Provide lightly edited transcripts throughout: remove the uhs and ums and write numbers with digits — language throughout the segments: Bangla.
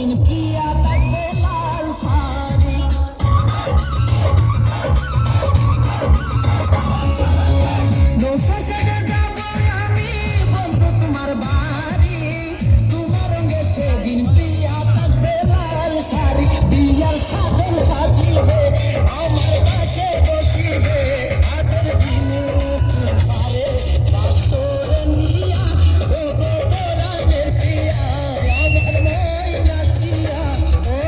সেদিন প্রিয়া থাকবে লাল শাড়ি। নৌকা সেজে যাব আমি বন্ধু তোমার বাড়ি, তোমার রঙে সেদিন প্রিয়া থাকবে লাল শাড়ি। বিয়ার সাজন সাজিবে আমার পাশে বসিবে, আদর দিনে পারে বাসর নিয়া ও গো তোরানের প্রিয়া আমার ময়না টিয়া। ও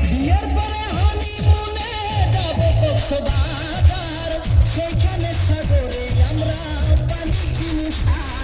বিয়ের পরে হানিমুনে যাব কক্সবাজার, সেখানে সাগরে আমরা পানি কিনু সার।